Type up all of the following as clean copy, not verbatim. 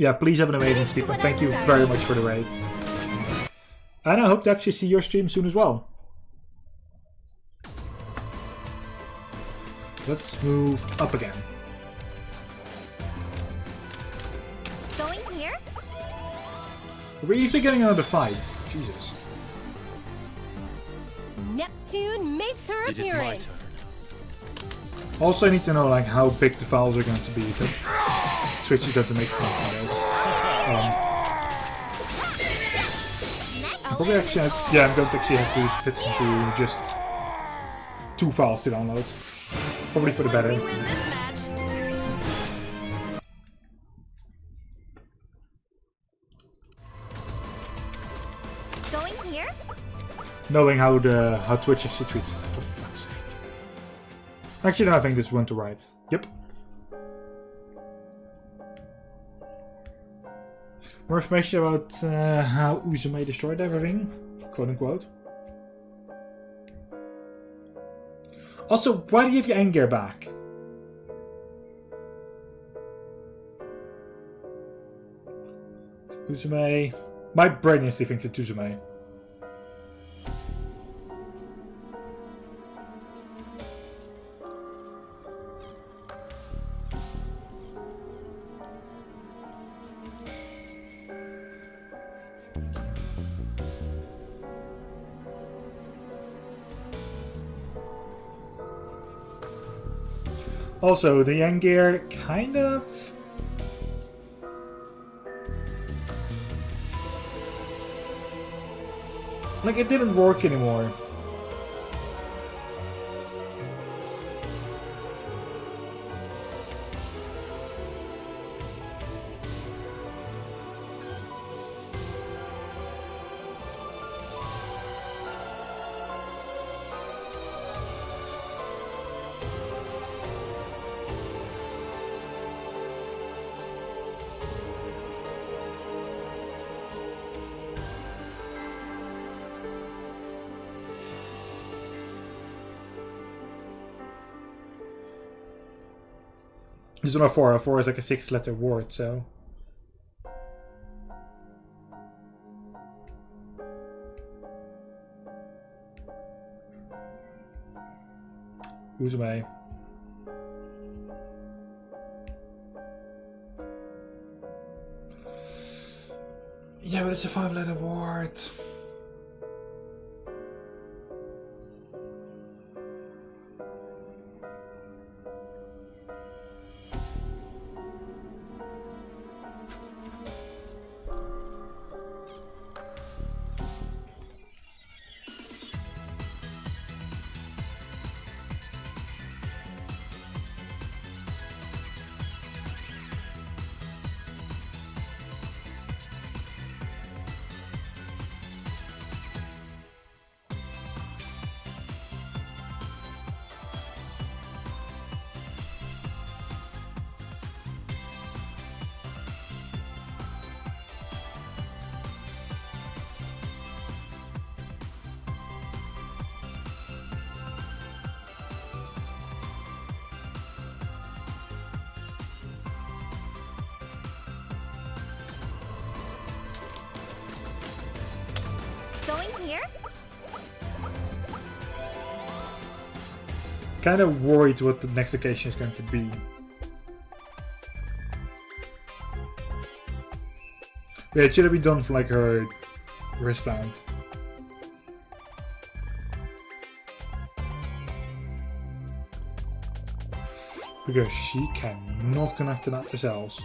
Yeah, please have an amazing sleep, and thank you very much for the raid. And I hope to actually see your stream soon as well. Let's move up again. Going here? We're easily getting another fight. Jesus. Neptune makes her It is my appearance. turn. Also, I need to know like how big the files are going to be, because Twitch is going to make fun files. Probably actually, I'm going to actually have to split this into just 2 files to download. Probably for the better. We win this match. Going here? Knowing how Twitch actually treats stuff, for fuck's sake. Actually, no, I think this went to right. Yep. More information about how Uzume destroyed everything, quote unquote. Also, why do you have your end gear back? Uzume. My brain instantly thinks it's Uzume. Also, the end gear kind of... like, it didn't work anymore. It's not a 4. A 4 is like a 6-letter word, so... Uzume. Yeah, but it's a 5-letter word. Going here? Kind of worried what the next location is going to be. Yeah, it should have been done for like her wristband. Because she cannot connect to that herself.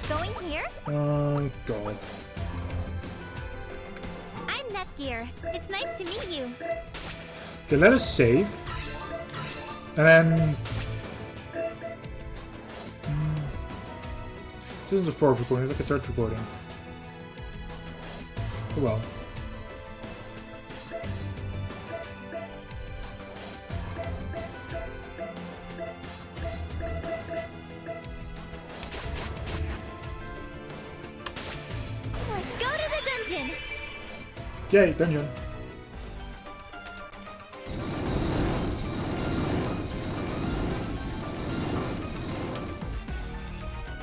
Going here? Oh god. I'm Neptunia. It's nice to meet you. Okay, let us save. And then... This is the fourth recording, it's like a third recording. Oh well. Let's go to the dungeon. Yay, dungeon.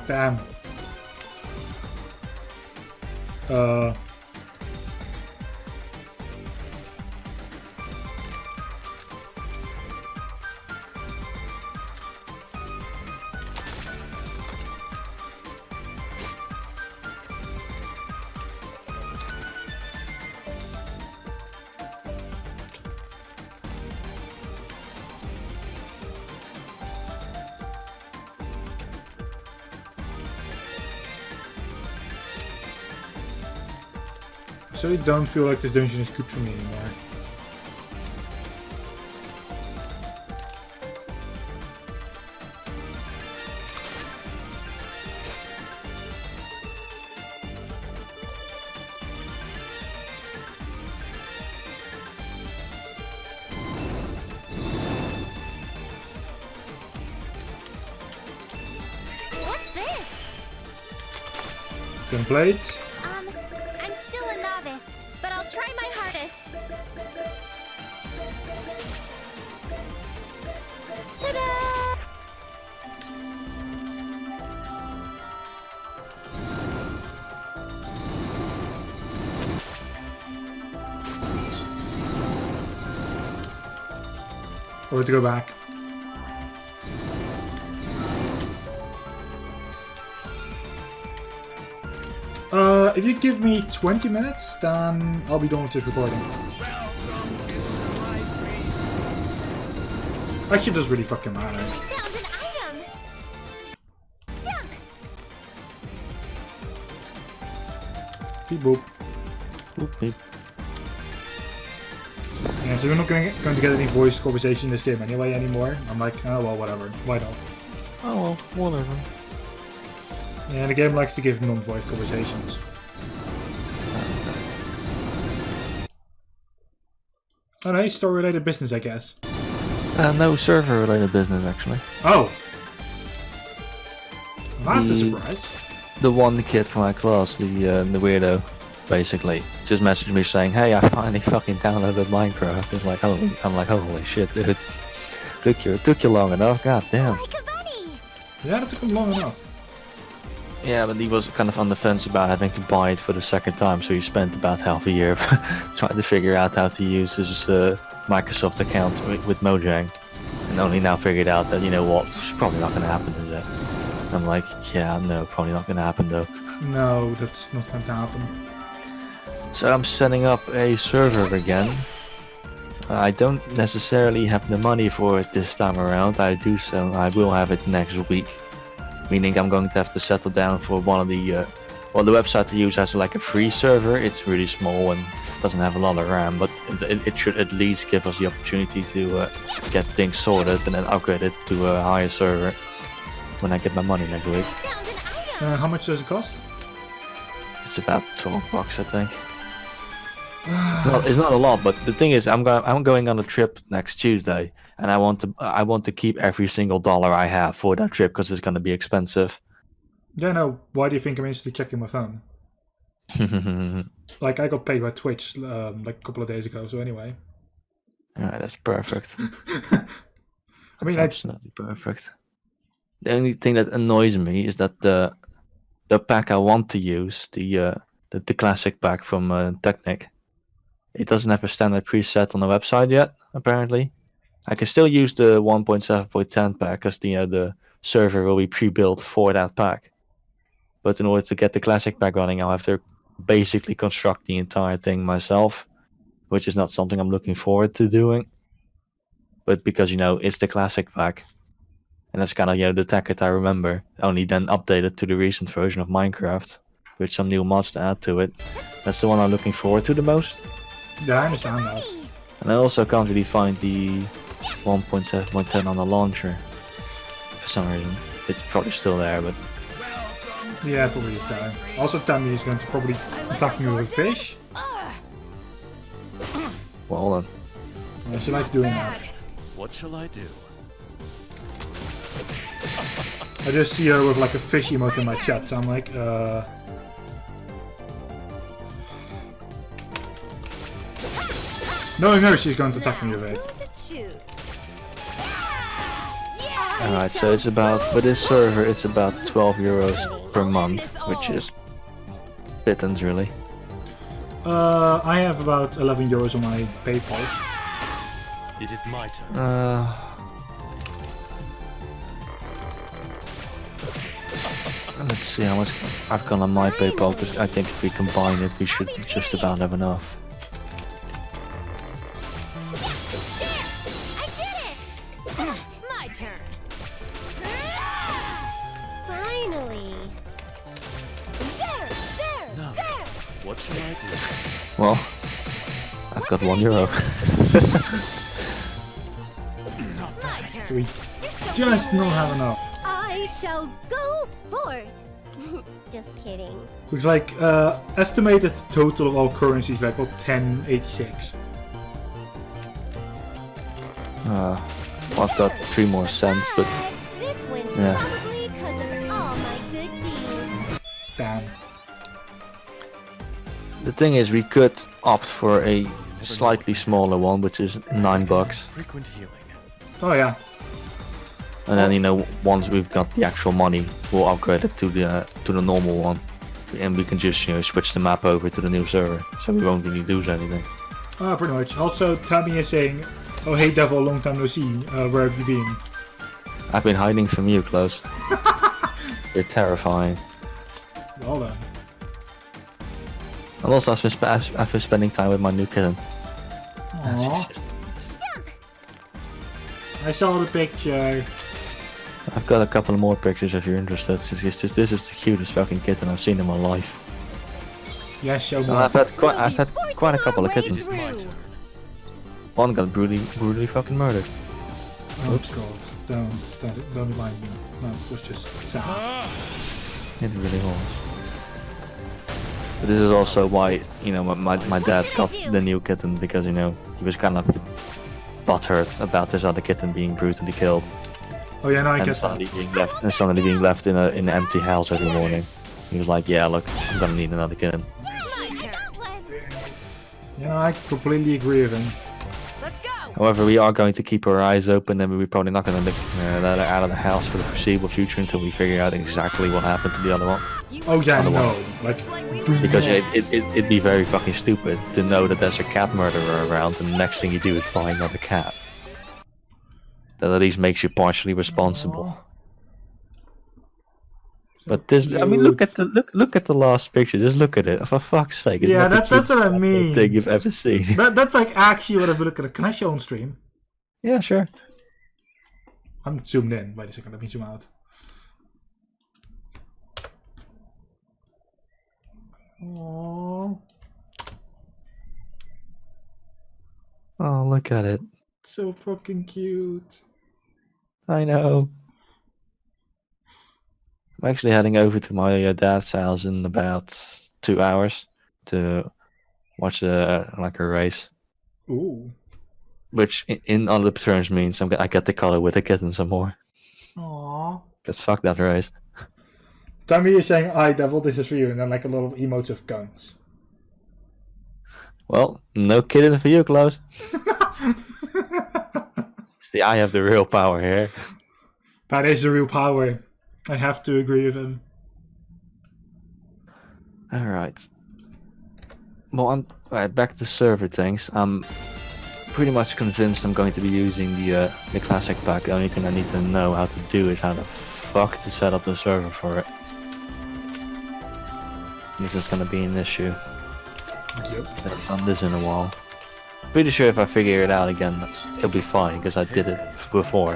Damn. So I don't feel like this dungeon is good for me anymore. What's this? Templates. I'm still a novice, but I'll try my hardest. Ta-da! Or to go back. If you give me 20 minutes, then I'll be done with this recording. Actually, it doesn't really fucking matter. Found an item. Jump. Beep boop. Boop, beep. Yeah, so we're not going to get any voice conversation in this game anyway anymore. I'm like, oh well, whatever. Why not? Oh well, whatever. Yeah, the game likes to give non-voice conversations. Oh no, story-related business, I guess. No server-related business, actually. Oh! That's a surprise. The one kid from my class, the weirdo, basically, just messaged me saying, "Hey, I finally fucking downloaded Minecraft." It's like, I'm like, holy shit, dude. Took you long enough, god damn. Like a bunny. Yeah, that took him long enough. Yeah, but he was kind of on the fence about having to buy it for the second time, so he spent about half a year trying to figure out how to use his Microsoft account with Mojang, and only now figured out that, you know what, it's probably not going to happen, is it? I'm like, yeah, no, probably not going to happen though. No, that's not going to happen. So I'm setting up a server again. I don't necessarily have the money for it this time around. I will have it next week. Meaning I'm going to have to settle down for one of the well, the website I use has like a free server. It's really small and doesn't have a lot of RAM, but it should at least give us the opportunity to get things sorted and then upgrade it to a higher server when I get my money next week. Found an item. How much does it cost? It's about $12, I think. It's not a lot, but the thing is, I'm going on a trip next Tuesday, and I want to keep every single dollar I have for that trip because it's going to be expensive. Yeah, no. Why do you think I'm instantly checking my phone? Like, I got paid by Twitch like a couple of days ago, so anyway. Alright, that's perfect. I mean, that's absolutely perfect. The only thing that annoys me is that the pack I want to use, the classic pack from Technic, it doesn't have a standard preset on the website yet, apparently. I can still use the 1.7.10 pack because the server will be pre-built for that pack. But in order to get the classic pack running, I'll have to basically construct the entire thing myself, which is not something I'm looking forward to doing. But because, it's the classic pack, and that's kind of, the tech that I remember, only then updated to the recent version of Minecraft, with some new mods to add to it. That's the one I'm looking forward to the most. Yeah, I understand that. And I also can't really find the 1.7.10 on the launcher for some reason. It's probably still there, but Yeah, probably is there. Also, Tammy is going to probably attack me with a fish. well, hold on. Yeah, she likes doing that. What shall I do? I just see her with like a fish emote in my chat, so I'm like, Knowing her, she's going to attack me with it. Alright, so it's about, for this server, it's about 12 euros per month, which is pittance really. I have about 11 euros on my PayPal. It is my turn. Let's see how much I've got on my PayPal, because I think if we combine it, we should just about have enough. My turn. Finally. There. Now, what shall I do? Well, I've got €1. My turn. So we just don't have enough. I shall go forth. Just kidding. Looks like estimated total of all currencies like about 1086. Well, I've got 3 more cents, but This wins Yeah. probably because of all my good deeds. Damn. the thing is, we could opt for a slightly smaller one, which is $9. Frequent healing. Oh yeah. And then, you know, once we've got the actual money, we'll upgrade it to the normal one, and we can just, you know, switch the map over to the new server, so we won't really lose anything. Pretty much. Also, Tammy is saying, "Oh hey Devil, long time no see. Where have you been?" I've been hiding from you, Klaus. You're terrifying. Well done. And also, I've been spending time with my new kitten. Aww. I saw the picture. I've got a couple more pictures if you're interested. This is the cutest fucking kitten I've seen in my life. Yes, show me. And I've had quite a couple of It kittens. is my turn. One got brutally fucking murdered. Oh god, don't remind me. No, it was just sad. It really was. But this is also why, you know, my dad got the new kitten, because, you know, he was kind of butthurt about this other kitten being brutally killed. Oh yeah, no, I and get suddenly that. being left in an empty house every morning. He was like, yeah, look, I'm gonna need another kitten. My turn. Yeah, I completely agree with him. Let's go. However, we are going to keep our eyes open, and we're probably not going to let her out of the house for the foreseeable future until we figure out exactly what happened to the other one. Oh yeah, Other no. one. Like, Because it'd be very fucking stupid to know that there's a cat murderer around, and the next thing you do is buy another cat. That at least makes you partially responsible. But this, I mean, look at the last picture. Just look at it. For fuck's sake! It's yeah, not the that's what I cutest mean. thing you've ever seen. That's like actually what I've been looking at. Can I show on stream? Yeah, sure. I'm zoomed in. Wait a second, let me zoom out. Aww, Oh, look at it. so fucking cute. I know. I'm actually heading over to my dad's house in about 2 hours to watch like a race, Ooh. which in other terms means I get to color with the kitten some more. Aww. Cause fuck that race. Tammy is saying, "I devil, this is for you," and then like a lot of emotes of guns. Well, no kitten for you, Klaus. See, I have the real power here. That is the real power. I have to agree with him. Alright. Well, I'm back to server things. I'm pretty much convinced I'm going to be using the classic pack. The only thing I need to know how to do is how the fuck to set up the server for it. This is gonna be an issue. Yep. I haven't done this in a while. Pretty sure if I figure it out again, it'll be fine, because I did it before.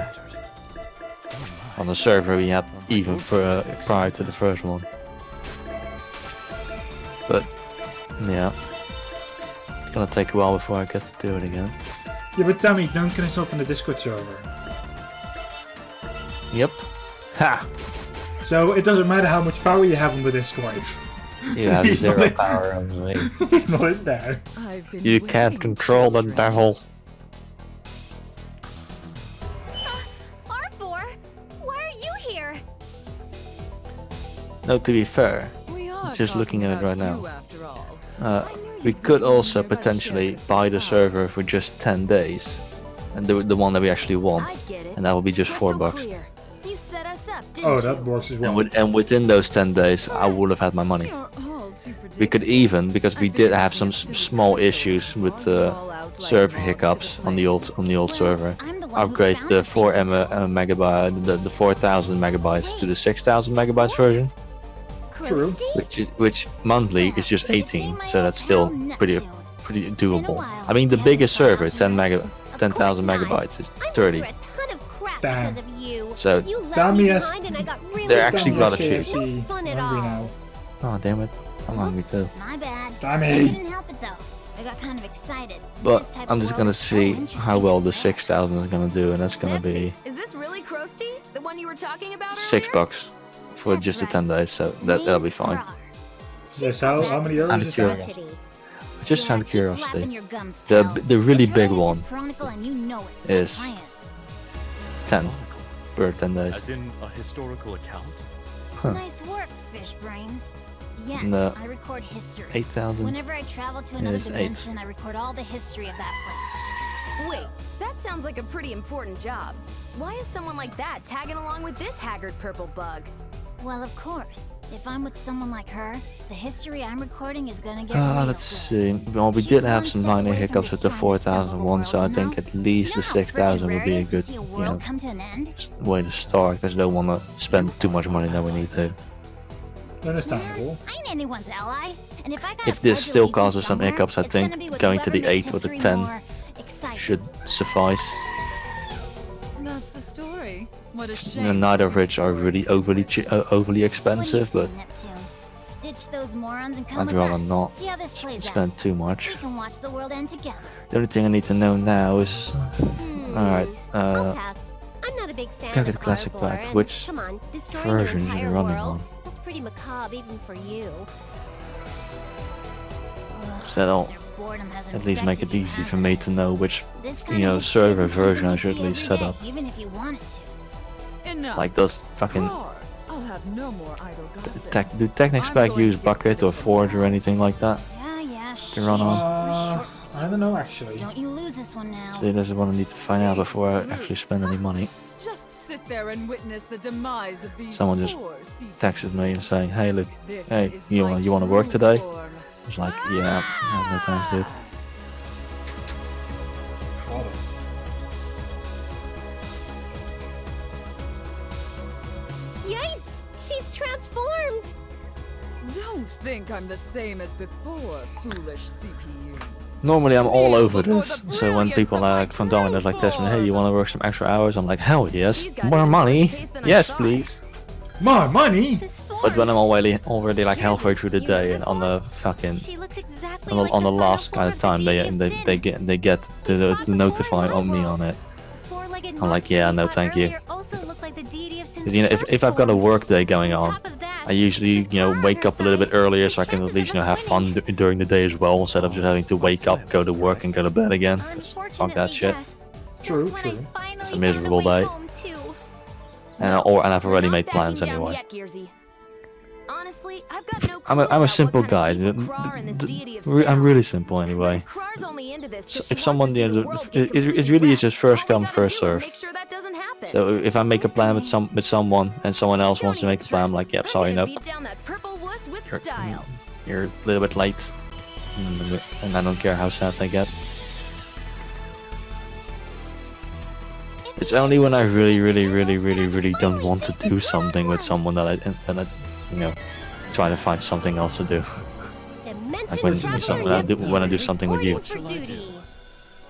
on the server we had even for, prior to the first one. But yeah, it's gonna take a while before I get to do it again. Yeah, but tell me, no one can install on the Discord server. Yep. Ha! So it doesn't matter how much power you have on the Discord. You have He's not 0 in- power on me. He's not in there. You can't control the devil. R4, why are you here? No, to be fair, just looking at it right now. We could also potentially buy the server for just 10 days, and the one that we actually want, I get it. and that will be just $4. You set us up, didn't Oh, you? that works as well. And within those 10 days, I would have had my money. We could even, because we did have some small issues with server hiccups on the old server, I'm the one who upgrade found the the 4 thing. megabyte, the 4000 megabytes to the 6000 megabytes version, True. Krusty? which monthly is just 18, so that's still pretty doable. while. I mean, the Yeah, biggest wow. server, Of 10,000 not. megabytes, is I went 30. through a ton of crap Damn. because of you. So You left Tommy me has- behind and I got really They're actually bored. got a few. KFC. No fun at Hungry all. now. Oh damn it, I'm hungry too. My bad. Damn I it. couldn't help it though. I got kind of excited. But This type I'm of just world gonna is so see interesting how well the and 6000 is gonna do, and that's gonna be Is this really Krusty? The one you were talking about $6 for That's just the right. 10 days, so that'll be Name's fine. Rar. Yes, how many euros I'm is that? curious. Just Yeah, out of keep curiosity, flapping your gums, the pal. the really It's big related to one Chronicle and you know it. My is client. 10 per 10 days. As in a historical account? Huh. Nice work, fish brains. Yes, No. I record history. 8,000. Whenever I travel to another is 8. dimension, I record all the history of that place. Wait, that sounds like a pretty important job. Why is someone like that tagging along with this haggard purple bug? Well, of course. If I'm with someone like her, the history I'm recording is gonna get real Let's good. see. Well, we She's did one have some step minor away from hiccups with the destroying this double 4001, so I world, think you know? at least the You know how 6000 friggin' would be rare a it is to good, see a you world know, come to an end? way to start, because I don't want to spend too much money than we need to. Understandable. Man, I ain't anyone's ally. And if I got If this still causes some hiccups, I think going to the 8 or the 10 should suffice. That's the story. What a shame. And neither of which are really overly expensive, but Ditch those morons and come I'd with rather us. not See how this plays spend out. too much. We can watch the world end together. The only thing I need to know now is, alright, I'll pass. I'm not a big fan Target of Classic Arbor, Pack, and which come on, destroying version your is it entire running world. on? That's pretty macabre even for you. So that'll Their boredom has at least make it infected you, easy for hasn't me it? to know which, This you kind know, of history server isn't something version I you should see at least every set day, up. even if you wanted to. Enough. like does fucking Roar. I'll have no more idle gossip. do Technic Spec I'm going use to get Bucket rid or of them Forge or now. anything like that? Yeah, To run on. I don't know actually. Don't you lose this one now. So that's what I need to find out before I actually spend any money. Just sit there and witness the demise of these Someone just poor sea Texted me and saying, hey look, This hey, is you my wanna work true today? form. I was like, yeah, I have no time to do it. Yipes! She's transformed! Don't think I'm the same as before, foolish CPU. Normally I'm all Kneel over before this, the so when brilliance people of my like from Domino's like text me, hey, you wanna work some extra hours? I'm like, hell yes, She's got more even money, worse taste than I yes thought. please. More money? This form. But when I'm already like halfway through the You know day this and on the form? fucking She looks exactly on the, like on the final last form kind of time they get to notify on me on it. Four-legged I'm like, monster yeah, we no, fought thank you. earlier also looked like the deity of sin's 'Cause, you know, if I've got a firstborn. work day going on, top of that, I usually, you know, wake up a little bit earlier so I can at least, you know, have fun during the day as well, instead of just having to wake up, go to work, and go to bed again. 'Cause fuck that shit. True, Just when true. I finally It's a miserable found a way day. home, too. And I've already Not made backing plans down anyway. yet, Gearsy. Honestly, I've got no I'm clue a about simple what kind guy. of people Krar and this deity of I'm sound. really simple But anyway. if Krar's only into this 'cause So she if wants someone, to see you the know, world it get it completely really is just wrecked, first all we come, gotta first do is serve. make sure that doesn't happen. So if I make a plan with someone and someone else wants to make a plan, I'm like, yep, sorry, I'm gonna nope. beat down that purple wuss with You're- style. You're a little bit late, and I don't care how sad they get. It's only when I really don't want to do something with someone that I you know, try to find something else to do. Dimension Like when traveler when I do Neptune, something with you. reporting for duty.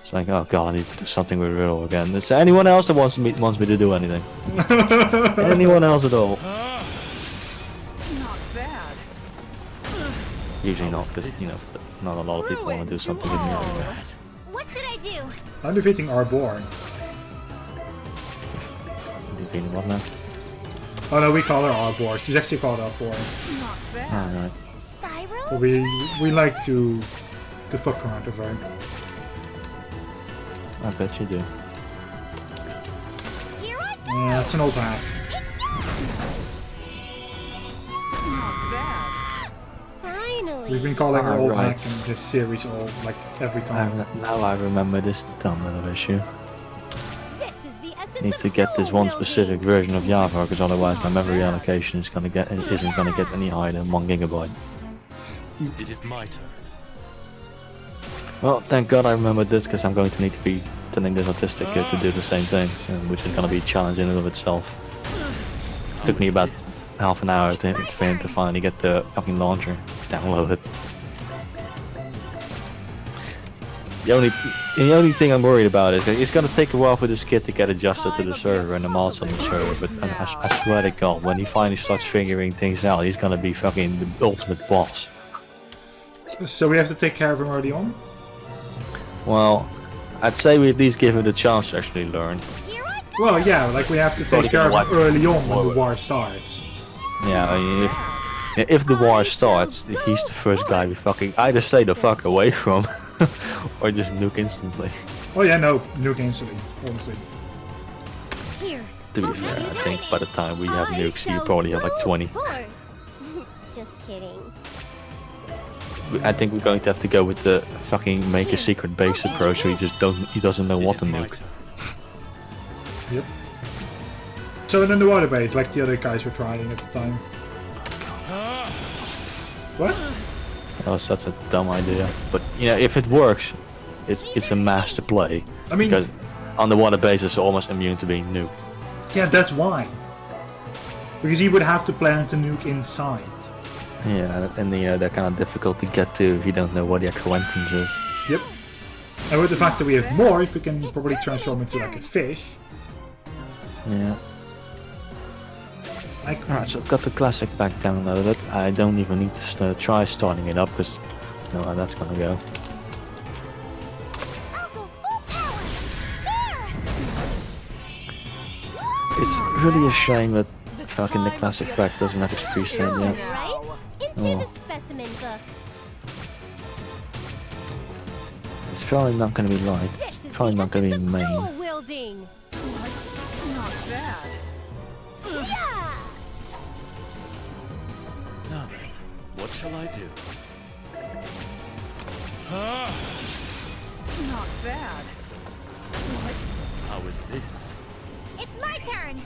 It's like, oh god, I need to do something with Riddle again. Is there anyone else that wants me to do anything? Anyone else at all? Not bad. Usually not, because you know, not a lot of people want to do something with me anyway. What should I do? I'm defeating Arbor. Defeating what now? Oh no, we call her Arbor. She's actually called R4. Not bad. Alright. Spiral? But we like to fuck around with her. I bet you do. Here I go! Yeah, it's an old hack. Not bad. Finally! We've been calling her old Alright. hack in this series all like every time. Now I remember this dumb little issue. This is the essence Needs to of get this rule one building. specific version of Java, because otherwise my memory allocation isn't gonna get any higher than 1 gigabyte. It is my turn. Well, thank God I remembered this, because I'm going to need to be telling this autistic kid to do the same thing, which is gonna be a challenge in and of itself. Took me about half an hour for him to finally get the fucking launcher downloaded. The only thing I'm worried about is that it's gonna take a while for this kid to get adjusted to the server and the mods on the server, but I swear to God, when he finally starts figuring things out, he's gonna be fucking the ultimate boss. So we have to take care of him early on? Well, I'd say we at least give him the chance to actually learn. Here I go! Well, yeah, like we have to Probably take care of gonna him wipe early on when the forward. war starts. Yeah, I mean, if the war starts, he's the first guy we fucking either stay the fuck away from, or just nuke instantly. Oh yeah, no, nuke instantly, honestly. Here. To be fair, I think by the time we have nukes, you probably have like 20. Just kidding. I think we're going to have to go with the fucking make a secret base approach, where he doesn't know It what is to my nuke. turn. Yep. So then the water base, like the other guys were trying at the time. What? That was such a dumb idea, but you know, if it works, it's a master play. I mean, Because on the water base, it's almost immune to being nuked. yeah, that's why. Because he would have to plan to nuke inside. Yeah, and you know, they're kind of difficult to get to if you don't know what the actual entrance is. Yep. And with the fact that we have more, if we can probably transform into like a fish. Yeah. Like, Alright, so I've got the classic pack downloaded. I don't even need to try starting it up, because you know how that's gonna go. I'll go full power! There! It's really a shame that fucking the classic pack doesn't have its preset yet. Right? Into Oh. the specimen book. It's probably not gonna be light. This It's is probably the not gonna be essence of main. rule wielding. Not bad. Yeah! Now then, what shall I do? Not bad. How is this? It's my turn!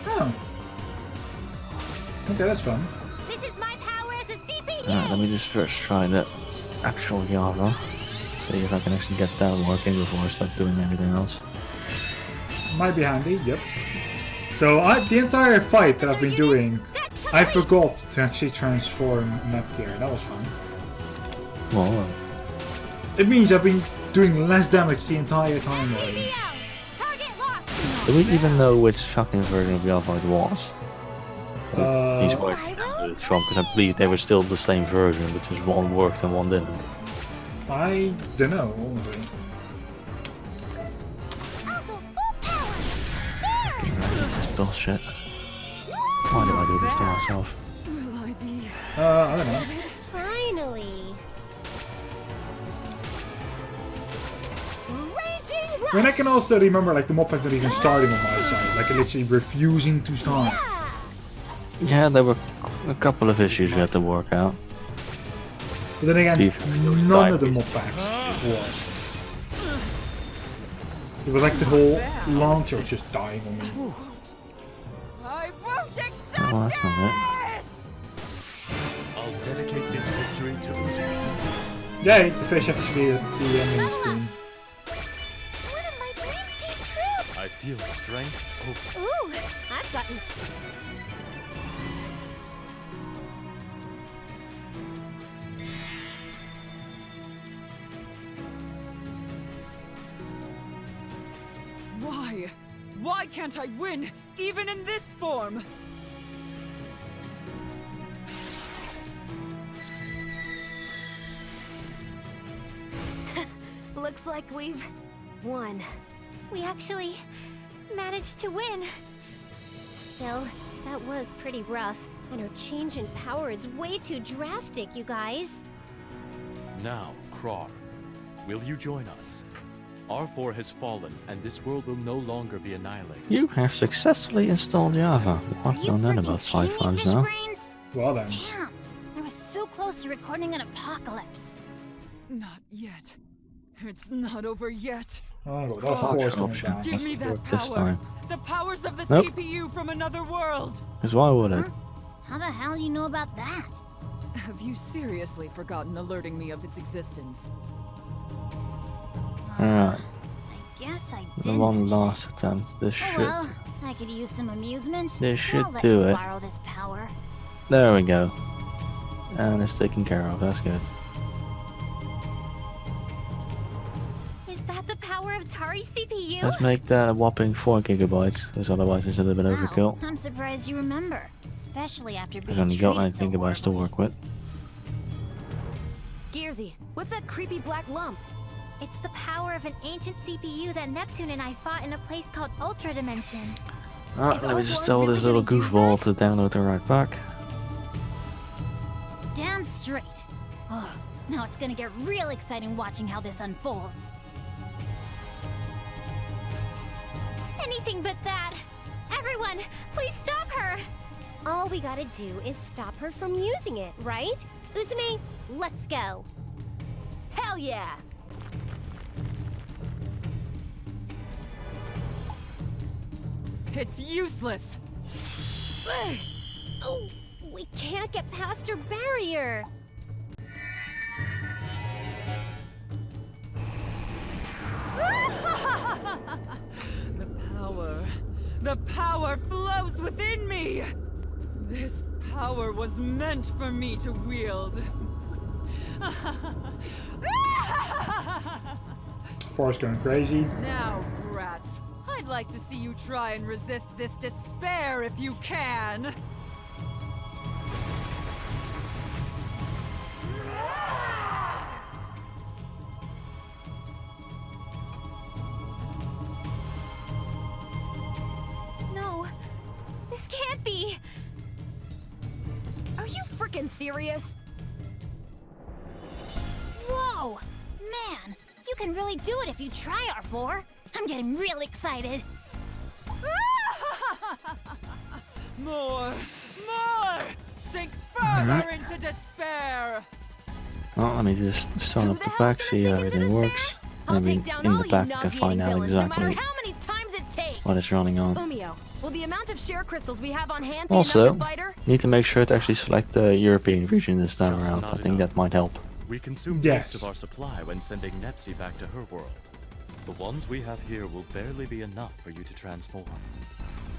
oh. Okay, that's fun. This is my power as a CPD! Alright, let me just first try the actual Java. See if I can actually get that working before I start doing everything else. Might be handy, yep. So the entire fight that I've been doing, I forgot to actually transform Neptunia. That was fun. Well, It means I've been doing less damage the entire time already. Target locked! do we even know which fucking version of Java it was? He's working Spiral? from, because I believe they were still the same version, but just one worked and one didn't. I don't know, honestly. I'll go full power! There! This bullshit. Why do I do this to myself? Will I be? I don't know. Finally! Raging rush! I mean, I can also remember like the mod pack not even starting on my side, like literally refusing to start. Yeah, there were a couple of issues we had to work out. But then again, Beef. none of the mod packs worked. It was like the whole launcher was just dying on me. I won't accept Well, that's not this! I'll dedicate this victory to Uzuri. Yay, the fish actually at the ending screen. One of my dreams came true! I feel strength over. Ooh, I've gotten... Why? Why can't I win, even in this form? Looks like we've won. We actually managed to win. Still, that was pretty rough. And her change in power is way too drastic, you guys. Now, Krar, will you join us? R4 has fallen, and this world will no longer be annihilated. You have successfully installed Java. Well, I've done that about 5 times now. Well then. Damn! I was so close to recording an apocalypse. Not yet. It's not over yet. Oh, that force coming down. Give me that This power. time. The powers of the Nope. CPU from another world. Because why would it? How the hell do you know about that? Have you seriously forgotten alerting me of its existence? Alright, I guess I the did. one mention it. last attempt. This Oh should. well, I could use some amusement. This should I'll let do you it. borrow this power. There we go. And it's taken care of. That's good. Is that the power of Tari's CPU? Let's make that a whopping 4 gigabytes, because otherwise it's a little bit overkill. Wow, I'm surprised you remember, especially after being I've only got 9 treated so gigabytes to horribly. work with. Gearsy, what's that creepy black lump? It's the power of an ancient CPU that Neptune and I fought in a place called Ultradimension. Alright, Is let me just Ultron tell this really little gonna use goofball that? to download the right pack. Damn straight. Oh, now it's gonna get real exciting watching how this unfolds. Anything but that. Everyone, please stop her. All we gotta do is stop her from using it, right? Uzume, let's go. Hell yeah! It's useless. Oh, we can't get past her barrier. The power flows within me. This power was meant for me to wield. Force going crazy. Now, brats, I'd like to see you try and resist this despair if you can. No, this can't be. Are you freaking serious? Whoa! Man, you can really do it if you try, R4. I'm getting real excited. More! Sink further into despair! Well, let me just start Who up the the hell's pack, gonna see sink how into everything despair? works. I'll I mean, take down in all the you pack I can nauseating find out villains, no matter exactly how many times it takes. what it's running on. Umio, will the amount of share crystals we have on hand be Also, enough to fight her? need to make sure to actually select the European region this time just around. not I think enough. that might help. We consumed Yes. most of our supply when sending Nepsi back to her world. The ones we have here will barely be enough for you to transform.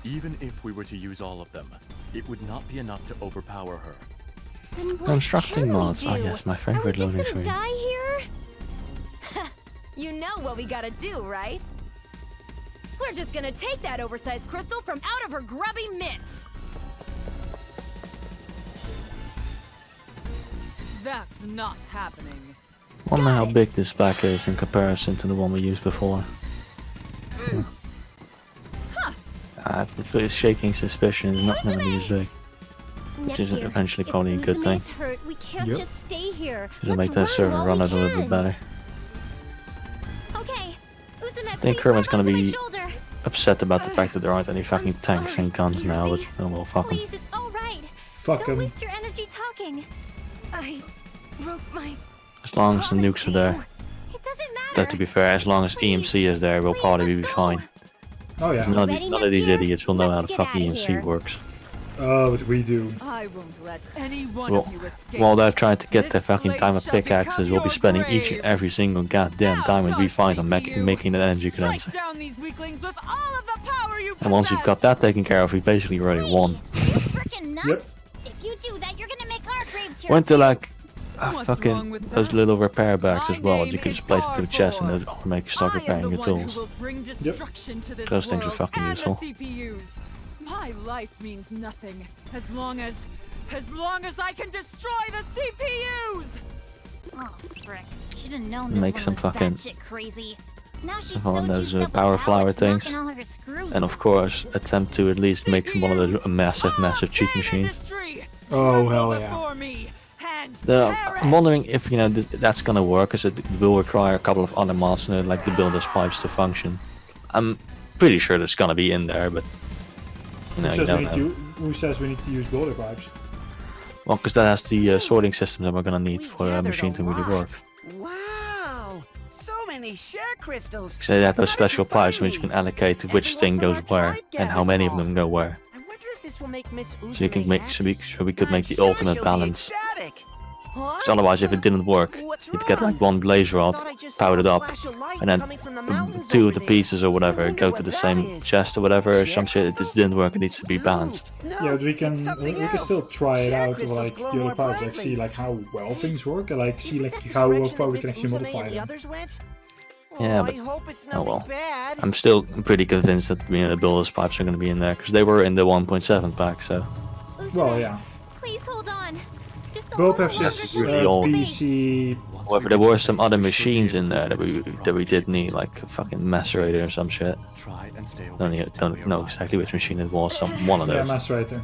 Even if we were to use all of them, it would not be enough to overpower her. Then what Constructing can we mods. Ah, do? yes, my Are we favorite just loading gonna screen. die here? You know what we gotta do, right? We're just gonna take that oversized crystal from out of her grubby mitts. That's not happening. Wonder how big this pack is in comparison to the one we used before. I have a shaking suspicion it's not going to be as big. Which is Nepgear, eventually if probably a good Uzume thing. is hurt, we can't Yep. just stay here. It'll Let's make the server while run we it a little bit can. better. Okay, Uzume, I think please Kermit's grab gonna onto my be shoulder. upset about the fact that there aren't any fucking tanks sorry, and guns now, but Lucy. oh well, fuck 'em. Please, it's all right. Fuck Don't him. waste your energy talking. I broke my... As long as the Promise nukes to are there. you. It doesn't matter. That to be fair, as long as EMC is there, we'll Please, probably be let's go. fine. Oh yeah. None Ready, of these Nepgear? idiots will know how Let's the get fuck outta EMC here. works. Oh, but we do. I won't let any one Well, of you escape. while they're trying to get This their fucking place diamond shall become pickaxes, we'll be your spending each and grave. every single goddamn Now, diamond we dark find on CPU, making an energy Strike condenser. down these weaklings with all of the power you And once you've got possess. that taken care of, we basically already won. You freaking nuts? Yep. If you do that, you're gonna make our graves here Went to too. like fucking those little repair bags as well. You can just place it to the chest and it'll make you start repairing your tools. Those things are fucking useful. My life means nothing as long as I can destroy the CPUs. Oh frick! Should have known this Make one some was fucking batshit crazy. Now she's one of so those juiced up power with flower Alex things, knocking all her screws and of off. course attempt to at least make one of those massive cheat machines. Oh hell yeah. I'm wondering if that's gonna work, as it will require a couple of other mods like the builder's pipes to function. I'm pretty sure that's gonna be in there, but you don't know. Who says we need to use builder pipes? Well, because that has the sorting system that we're gonna need for a machine to really work. Wow, so many share crystals. So they have those special pipes which you can allocate to which thing goes where and how many of them go where. I wonder if this will make Miss So you can make, so we could make the sure ultimate she'll be balance. ecstatic. Huh? Because otherwise, if it didn't work, What's you'd get like wrong? one blaze rod, Thought I just saw powered it a up, flash of light and then coming from the mountains two of over the there. pieces or I whatever wonder go what to the that same is. chest or whatever. Or Share some shit. It just didn't work. It needs to be balanced. No, Yeah, but we it's can something we can still else. try it Share out with crystals like glow the other more parts, like brightly. see like how well things work, and like see Isn't like that the how direction far we that can Miss actually Uzume modify and the them. others went? Yeah, Oh, but I hope it's oh nothing well. bad. I'm still pretty convinced that the builder's pipes are going to be in there because they were in the 1.7 pack. So Uzume, Well, yeah. Please hold on. Just a Build little pipes longer is till really we old. reach base. BC. however, there were some other machines in there that we did need, like a fucking macerator or some shit. Try and stay Don't know exactly which machine it was. One of Yeah, those. macerator.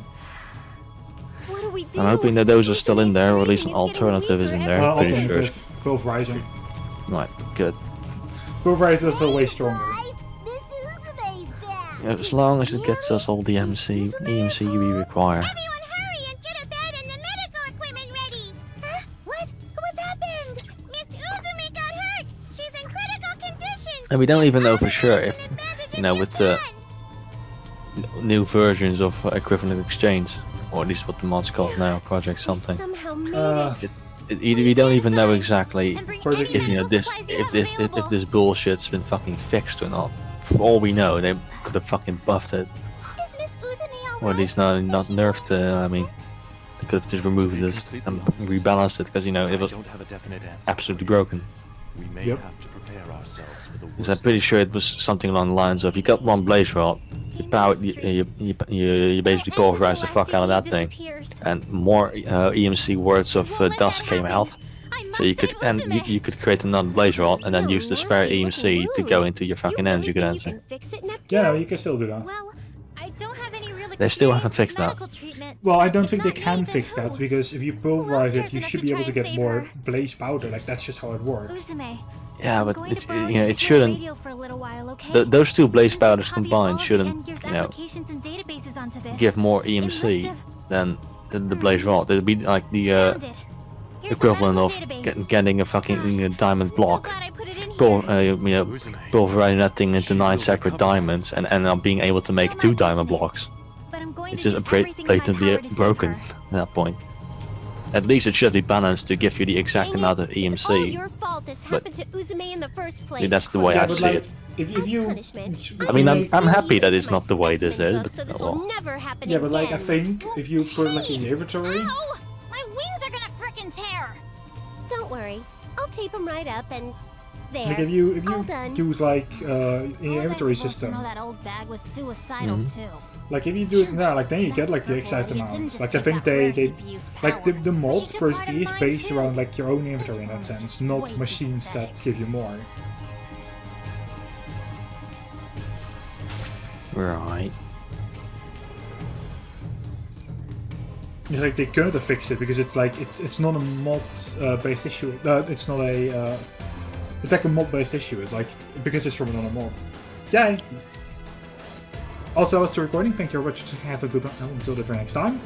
What do we do? I'm hoping that those are still in there, or at least an Uzume's getting alternative is in weaker there. Well, Pretty sure. alternative. Both rising. Right, good. Both rising are still way stronger. Miss Uzume's back. As long as it gets us all the EMC we require. Everyone hurry and get a bed and the medical equipment ready. Huh? What's happened? Miss Uzume got hurt. She's in critical condition. And we don't even know for sure if, with the new versions of Equivalent Exchange, or at least what the mod's called now, Project something. Somehow made it. We don't even know exactly And bring Project- any if medical supplies you have if available. this bullshit's been fucking fixed or not. For all we know, they could have fucking buffed it, Is Miss Uzume or at least not nerfed it. I mean, they could have just removed it and rebalanced it because it I was don't have a definite answer. absolutely broken. We may Yep. have to prepare ourselves for the Because I'm worst. pretty sure it was something along the lines of you got one blaze rod, you basically pulverize the fuck out of that thing, and more EMC words of dust came out. So you could you could create another blaze rod and then use the spare EMC to go into your fucking energy condenser. Yeah, no, you can still do that. Well, I don't have any real They still haven't experience fixed with that. medical treatment. Well, I don't think they Not can me, fix then that, who? because if you pulverize it, tries you enough should to be try able to and get save more her? blaze powder. Like that's just how it works. Uzume, Yeah, I'm but going it's, to borrow it your shouldn't. radio for a little while, okay? Those two blaze Since you powders copied combined all of the shouldn't, Endgear's applications and databases onto this. give more It EMC must have- than the blaze rod. It'd be like the Found it. Here's a equivalent of medical database. getting a fucking diamond I'm so block, glad I put it in here. pulverizing that thing into 9 separate diamonds, and end up being able to make Still 2 not diamond definite. blocks. But I'm going It's to just do everything in my blatantly power to save broken her. at that point. At least it should be balanced to give you the exact Dang amount it, of it's all EMC. your fault this but- happened to Uzume in the first place. that's the way Yeah, I but see like, it. if you, punishment. I mean, I'm I'll happy send that you it's to not my the way this specimen is, book, so but this oh will well. never happen yeah, but like I again. think if you put it like in your inventory, Ow! My wings are gonna frickin' tear! Don't worry, I'll tape them right up and there. like if you all done. use like in How your was I inventory supposed system, to know that old bag was suicidal Mhm. too? like if you do it now, like then you get like the exact amount. Like I think they like the mod basically is based around like your own inventory in that sense, not machines that give you more. Right. It's like they couldn't have fixed it because it's like it's not a mod based issue. It's not a it's like a mod based issue. It's like because it's from another mod. Yay! Also, that's the recording. Thank you very much. Have a good one until the very next time.